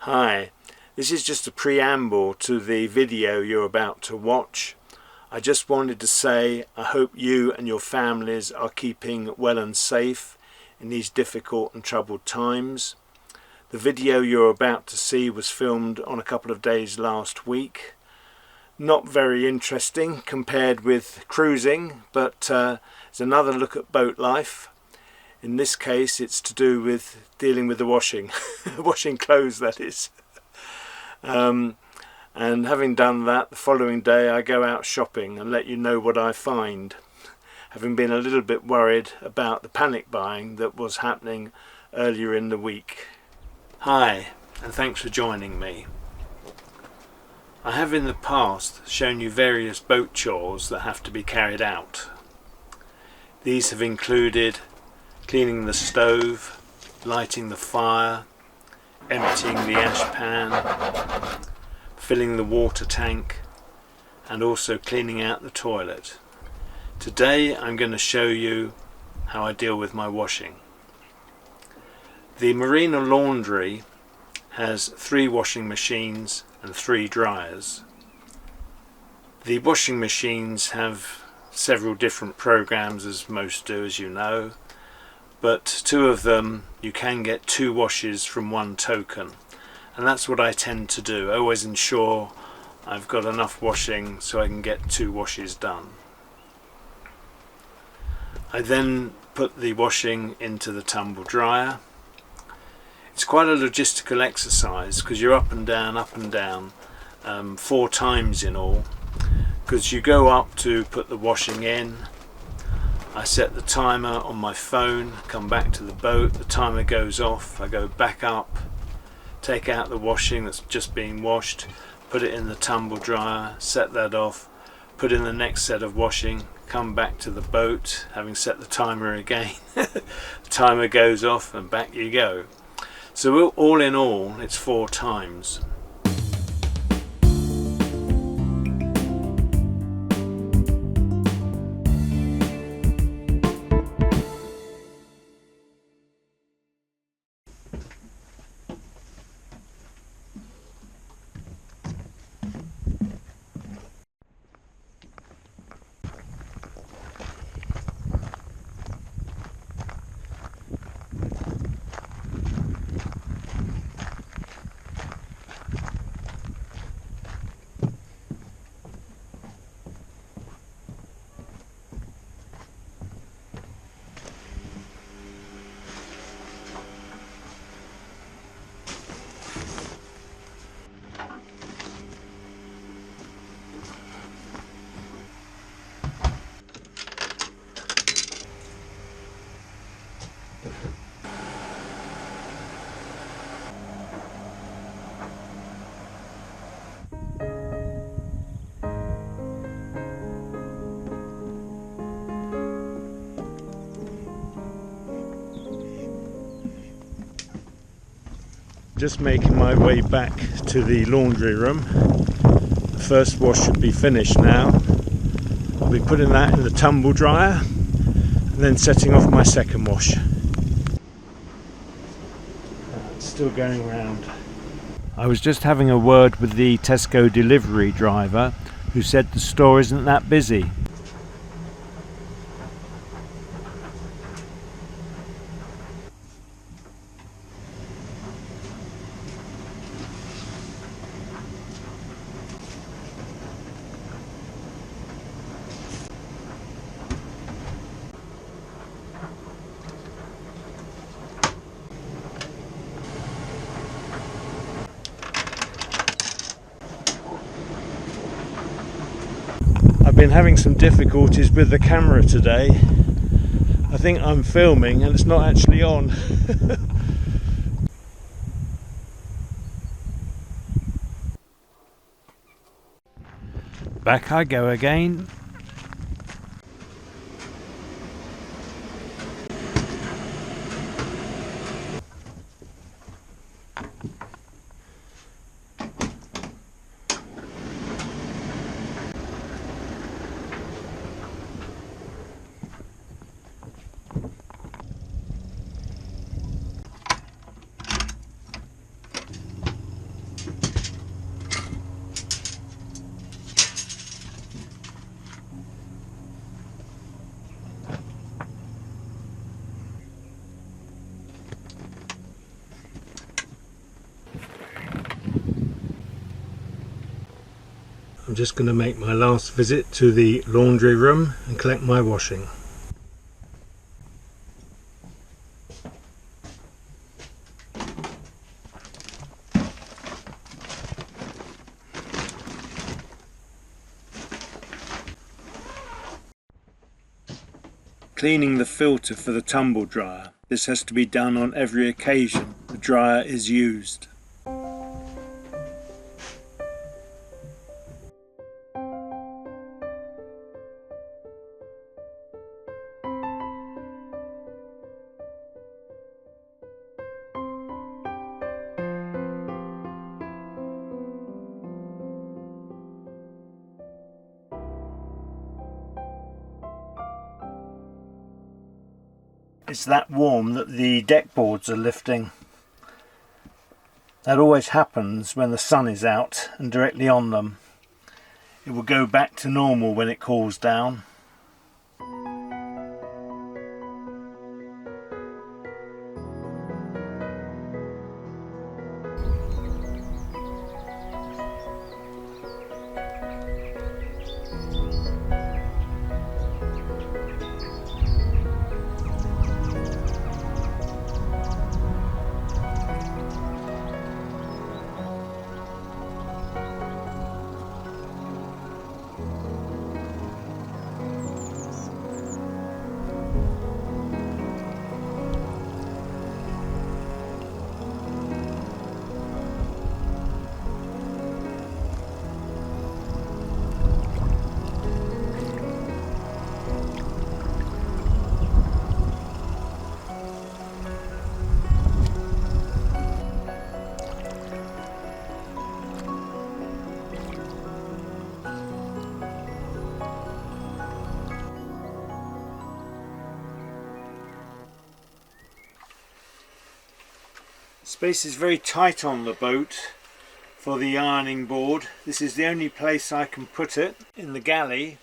Hi, this is just a preamble to the video you're about to watch. I just wanted to say I hope you and your families are keeping well and safe in these difficult and troubled times. The video you're about to see was filmed on a couple of days last week. Not very interesting compared with cruising, but it's another look at boat life. In this case it's to do with dealing with the washing, washing clothes that is. And having done that, the following day I go out shopping and let you know what I find, having been a little bit worried about the panic buying that was happening earlier in the week. Hi, and thanks for joining me. I have in the past shown you various boat chores that have to be carried out. These have included cleaning the stove, lighting the fire, emptying the ash pan, filling the water tank, and also cleaning out the toilet. Today I'm going to show you how I deal with my washing. The Marina laundry has 3 washing machines and 3 dryers. The washing machines have several different programs, as most do, as you know, but 2 of them you can get 2 washes from 1 token, and that's what I tend to do. I always ensure I've got enough washing so I can get 2 washes done. I then put the washing into the tumble dryer. It's quite a logistical exercise because you're up and down 4 times in all, because you go up to put the washing in. I set the timer on my phone, come back to the boat, the timer goes off, I go back up, take out the washing that's just been washed, put it in the tumble dryer, set that off, put in the next set of washing, come back to the boat, having set the timer again, the timer goes off and back you go. So all in all it's 4 times. Just making my way back to the laundry room. The first wash should be finished now. I'll be putting that in the tumble dryer and then setting off my second wash. It's still going round. I was just having a word with the Tesco delivery driver who said the store isn't that busy. I've been having some difficulties with the camera today. I think I'm filming and it's not actually on. Back I go again. I'm just going to make my last visit to the laundry room and collect my washing. Cleaning the filter for the tumble dryer. This has to be done on every occasion the dryer is used. It's that warm that the deck boards are lifting. That always happens when the sun is out and directly on them. It will go back to normal when it cools down. Space is very tight on the boat for the ironing board. This is the only place I can put it in the galley.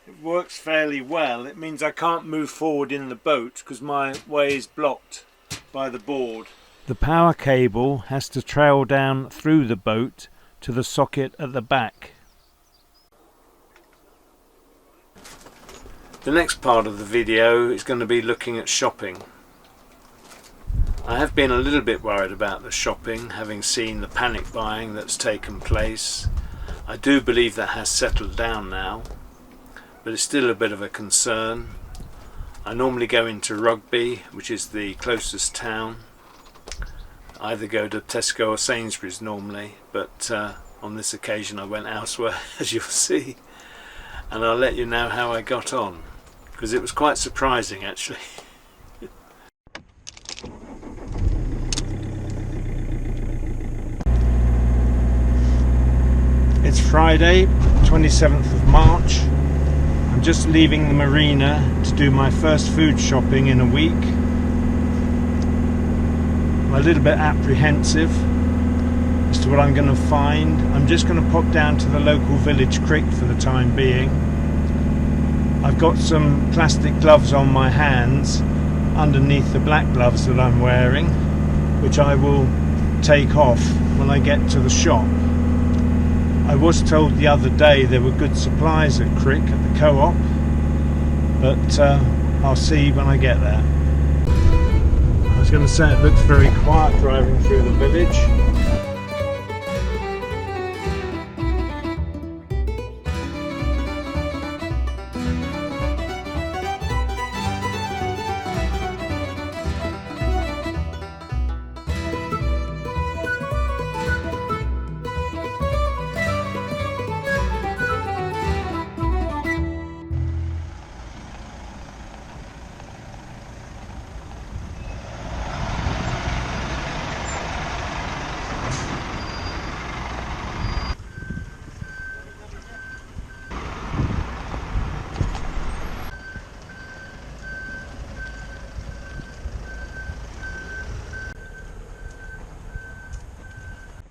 It works fairly well. It means I can't move forward in the boat because my way is blocked by the board. The power cable has to trail down through the boat to the socket at the back. The next part of the video is going to be looking at shopping. I have been a little bit worried about the shopping, having seen the panic buying that's taken place. I do believe that has settled down now, but it's still a bit of a concern. I normally go into Rugby, which is the closest town. I either go to Tesco or Sainsbury's normally, but on this occasion I went elsewhere, as you'll see. And I'll let you know how I got on, because it was quite surprising actually. It's Friday, 27th of March. I'm just leaving the Marina to do my first food shopping in a week. I'm a little bit apprehensive as to what I'm going to find. I'm just going to pop down to the local village creek for the time being. I've got some plastic gloves on my hands underneath the black gloves that I'm wearing, which I will take off when I get to the shop. I was told the other day there were good supplies at Crick at the co-op, but I'll see when I get there. I was going to say it looks very quiet driving through the village.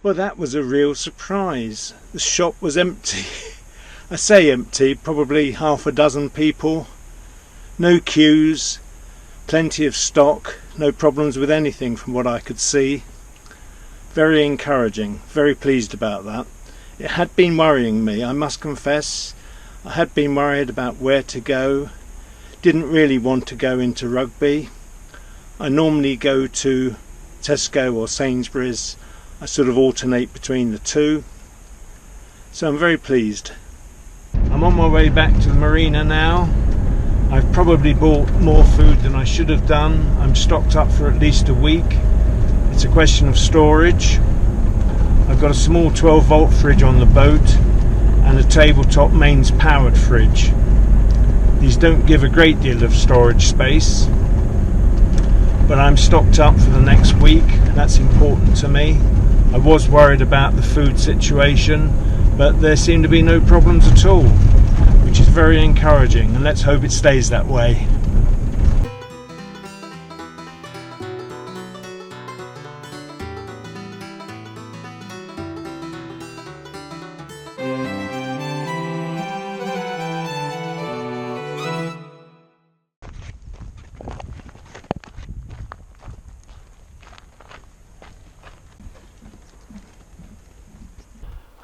Well, that was a real surprise. The shop was empty. I say empty, probably half a dozen people. No queues, plenty of stock, no problems with anything from what I could see. Very encouraging, very pleased about that. It had been worrying me, I must confess. I had been worried about where to go. Didn't really want to go into rugby. I normally go to Tesco or Sainsbury's. I sort of alternate between the two. So I'm very pleased. I'm on my way back to the Marina now. I've probably bought more food than I should have done. I'm stocked up for at least a week. It's a question of storage. I've got a small 12-volt fridge on the boat and a tabletop mains powered fridge. These don't give a great deal of storage space, but I'm stocked up for the next week. That's important to me. I was worried about the food situation, but there seem to be no problems at all, which is very encouraging, and let's hope it stays that way.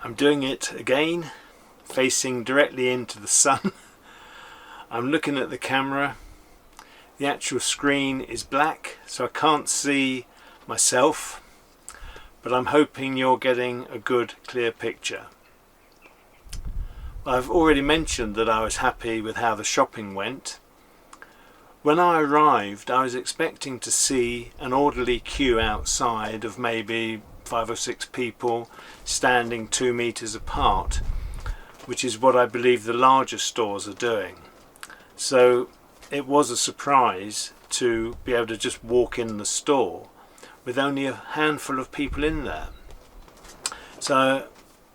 I'm doing it again, facing directly into the sun. I'm looking at the camera. The actual screen is black, so I can't see myself, but I'm hoping you're getting a good, clear picture. I've already mentioned that I was happy with how the shopping went. When I arrived, I was expecting to see an orderly queue outside of maybe 5 or 6 people standing 2 meters apart, which is what I believe the larger stores are doing. So it was a surprise to be able to just walk in the store with only a handful of people in there. So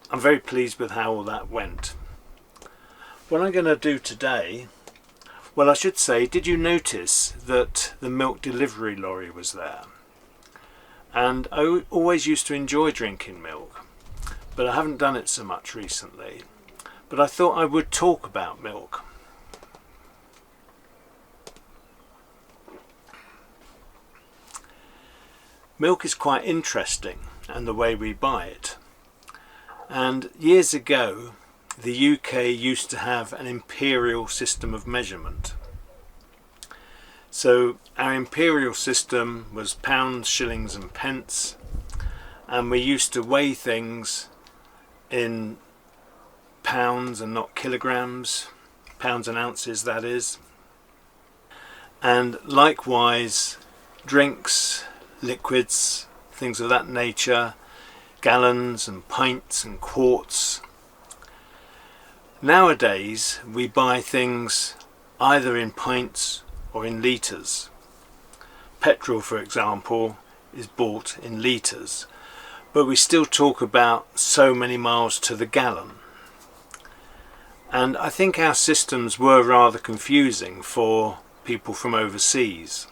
I'm very pleased with how all that went. What I'm going to do today, well, I should say, did you notice that the milk delivery lorry was there? And I always used to enjoy drinking milk, but I haven't done it so much recently. But I thought I would talk about milk. Milk is quite interesting, and the way we buy it. And years ago, the UK used to have an imperial system of measurement. So our imperial system was pounds, shillings and pence, and we used to weigh things in pounds and not kilograms, pounds and ounces that is. And likewise drinks, liquids, things of that nature, gallons and pints and quarts. Nowadays we buy things either in pints or in litres. Petrol, for example, is bought in litres, but we still talk about so many miles to the gallon. And I think our systems were rather confusing for people from overseas.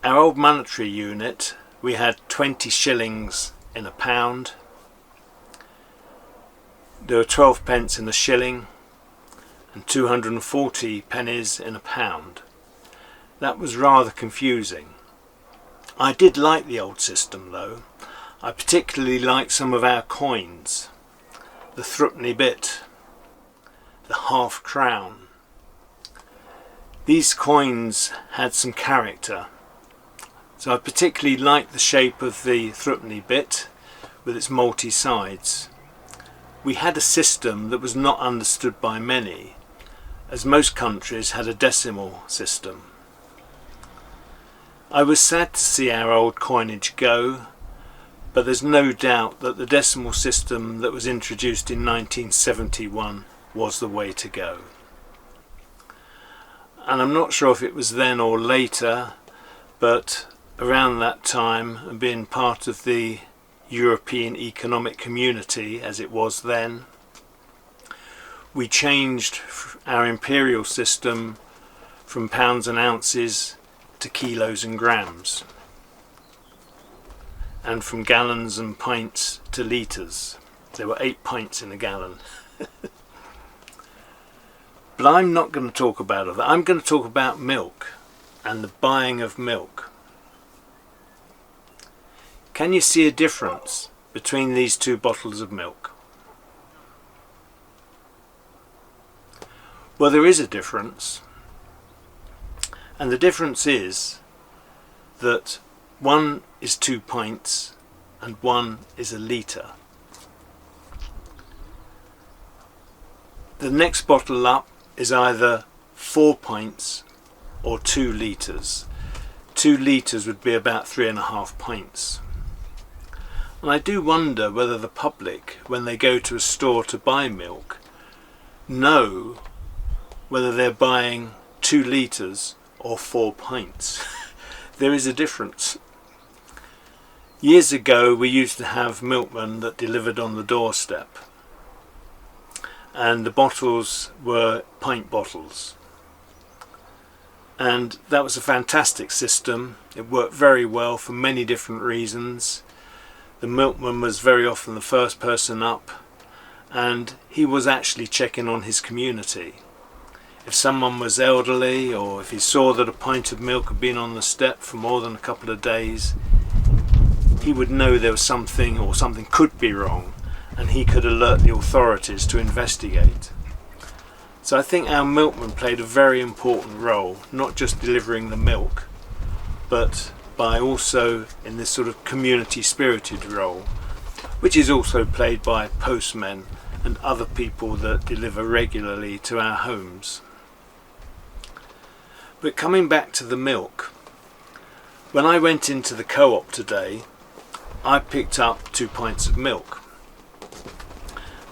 Our old monetary unit, we had 20 shillings in a pound. There were 12 pence in a shilling and 240 pennies in a pound. That was rather confusing. I did like the old system though. I particularly liked some of our coins. The threepenny bit, the half crown. These coins had some character. So I particularly liked the shape of the threepenny bit with its multi-sides. We had a system that was not understood by many, as most countries had a decimal system. I was sad to see our old coinage go, but there's no doubt that the decimal system that was introduced in 1971 was the way to go. And I'm not sure if it was then or later, but around that time, and being part of the European Economic Community as it was then, we changed our imperial system from pounds and ounces to kilos and grams, and from gallons and pints to litres. There were 8 pints in a gallon. But I'm not going to talk about that. I'm going to talk about milk and the buying of milk. Can you see a difference between these two bottles of milk? Well, there is a difference, and the difference is that one is 2 pints and one is a litre. The next bottle up is either 4 pints or 2 litres. 2 litres would be about 3.5 pints. And I do wonder whether the public, when they go to a store to buy milk, know whether they're buying 2 litres or 4 pints. There is a difference. Years ago we used to have milkmen that delivered on the doorstep, and the bottles were pint bottles, and that was a fantastic system. It worked very well for many different reasons. The milkman was very often the first person up, and he was actually checking on his community. If someone was elderly, or if he saw that a pint of milk had been on the step for more than a couple of days, he would know there was something, or something could be wrong, and he could alert the authorities to investigate. So I think our milkman played a very important role, not just delivering the milk, but by also in this sort of community spirited role, which is also played by postmen and other people that deliver regularly to our homes. But coming back to the milk, when I went into the co-op today, I picked up 2 pints of milk.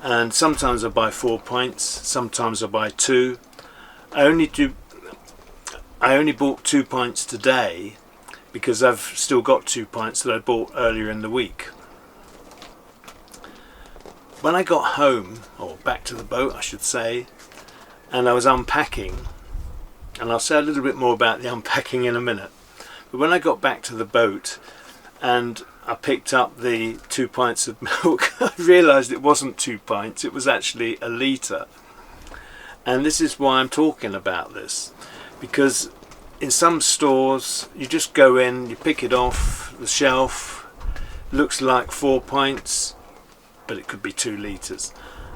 And sometimes I buy 4 pints, sometimes I buy 2. I only bought 2 pints today because I've still got 2 pints that I bought earlier in the week. When I got home, or back to the boat I should say, and I was unpacking, and I'll say a little bit more about the unpacking in a minute, but when I got back to the boat and I picked up the 2 pints of milk, I realised it wasn't 2 pints, it was actually a litre. And this is why I'm talking about this, because in some stores you just go in, you pick it off the shelf, looks like 4 pints, but it could be 2 litres.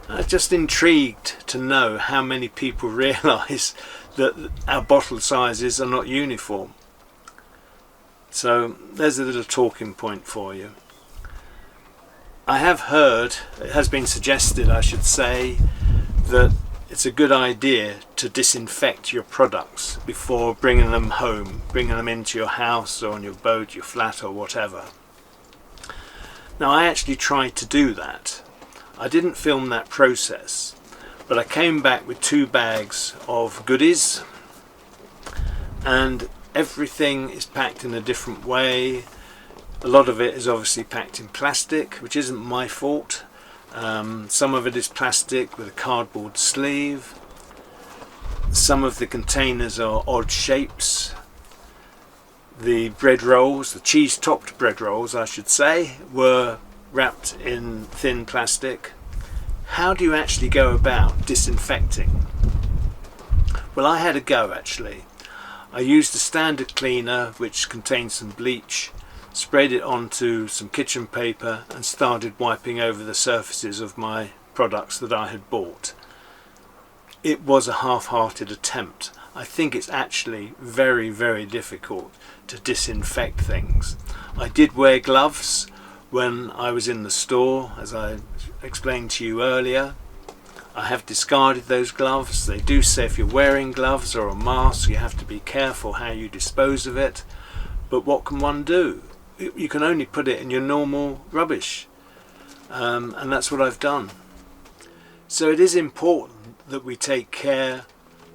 I'm just intrigued to know how many people realise that our bottle sizes are not uniform. So there's a little talking point for you. I have heard, it has been suggested I should say, that it's a good idea to disinfect your products before bringing them home, bringing them into your house or on your boat, your flat or whatever. Now I actually tried to do that. I didn't film that process, but I came back with 2 bags of goodies, and everything is packed in a different way. A lot of it is obviously packed in plastic, which isn't my fault. Some of it is plastic with a cardboard sleeve. Some of the containers are odd shapes. The bread rolls, the cheese topped bread rolls I should say, were wrapped in thin plastic. How do you actually go about disinfecting? Well, I had a go actually. I used a standard cleaner which contained some bleach, sprayed it onto some kitchen paper and started wiping over the surfaces of my products that I had bought. It was a half-hearted attempt. I think it's actually very, very difficult to disinfect things. I did wear gloves when I was in the store, as I explained to you earlier. I have discarded those gloves. They do say if you're wearing gloves or a mask you have to be careful how you dispose of it, but what can one do? You can only put it in your normal rubbish, and that's what I've done. So it is important that we take care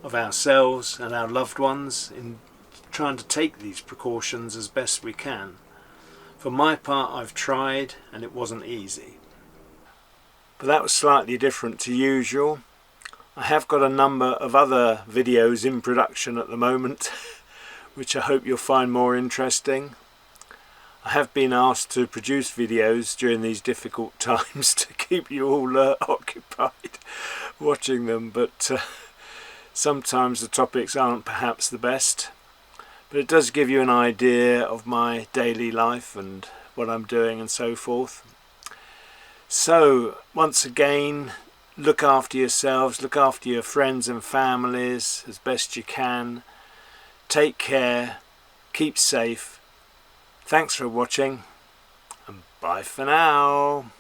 of ourselves and our loved ones in trying to take these precautions as best we can. For my part, I've tried and it wasn't easy. But that was slightly different to usual. I have got a number of other videos in production at the moment which I hope you'll find more interesting. I have been asked to produce videos during these difficult times to keep you all occupied watching them, but sometimes the topics aren't perhaps the best. But it does give you an idea of my daily life and what I'm doing and so forth. So once again, look after yourselves, look after your friends and families as best you can. Take care, keep safe. Thanks for watching, and bye for now.